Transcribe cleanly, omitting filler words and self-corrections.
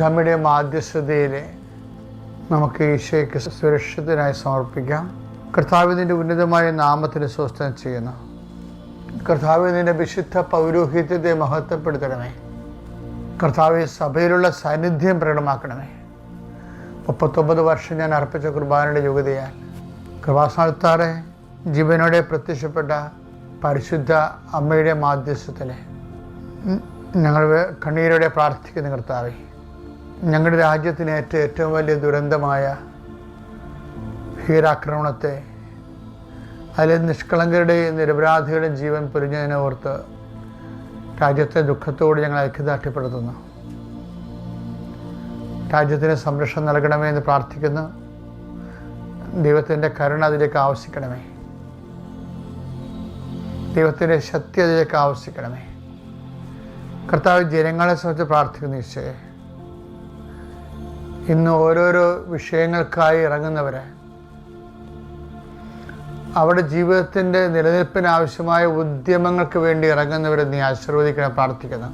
നമ്മുടെ മാധ്യസ്ഥതയിൽ നമുക്ക് ഈശോയ്ക്ക് സുരക്ഷിതനായി സമർപ്പിക്കാം. കർത്താവിൻ്റെ ഉന്നതമായ നാമത്തിന് സ്വസ്ഥം ചെയ്യുന്നു. കർത്താവിൻ്റെ വിശുദ്ധ പൗരോഹിത്യത്തെ മഹത്വപ്പെടുത്തണമേ. കർത്താവ് സഭയിലുള്ള സാന്നിധ്യം പ്രകടമാക്കണമേ. 39 വർഷം ഞാൻ അർപ്പിച്ച കുർബാനയുടെ യോഗ്യതയാൽ കൃപാസ്ഥാനത്താറെ ജീവനോടെ പ്രത്യക്ഷപ്പെട്ട പരിശുദ്ധ അമ്മയുടെ മാധ്യസ്ഥത്തിന് ഞങ്ങൾ കണ്ണീരോടെ പ്രാർത്ഥിക്കുന്ന കർത്താവേ, ഞങ്ങളുടെ രാജ്യത്തിന് ഏറ്റവും വലിയ ദുരന്തമായ ഭീകരാക്രമണത്തെ, അതിലെ നിഷ്കളങ്കരുടെയും നിരപരാധികളുടെയും ജീവൻ പൊലിഞ്ഞതിനെ ഓർത്ത് രാജ്യത്തെ ദുഃഖത്തോട് ഞങ്ങൾ ഐക്യദാർഢ്യപ്പെടുത്തുന്നു. രാജ്യത്തിന് സംരക്ഷണം നൽകണമേ എന്ന് പ്രാർത്ഥിക്കുന്നു. ദൈവത്തിൻ്റെ കരുണ അതിലേക്ക് ആവശ്യിക്കണമേ. ദൈവത്തിൻ്റെ ശക്തി അതിലേക്ക് ആവശ്യിക്കണമേ. കർത്താവ് ജനങ്ങളെ സംബന്ധിച്ച് പ്രാർത്ഥിക്കുന്നു. ഈശോയെ, ഇന്ന് ഓരോരോ വിഷയങ്ങൾക്കായി ഇറങ്ങുന്നവരെ, അവരുടെ ജീവിതത്തിൻ്റെ നിലനിൽപ്പിനാവശ്യമായ ഉദ്യമങ്ങൾക്ക് വേണ്ടി ഇറങ്ങുന്നവരെ നീ ആശീർവദിക്കണം പ്രാർത്ഥിക്കുന്നു.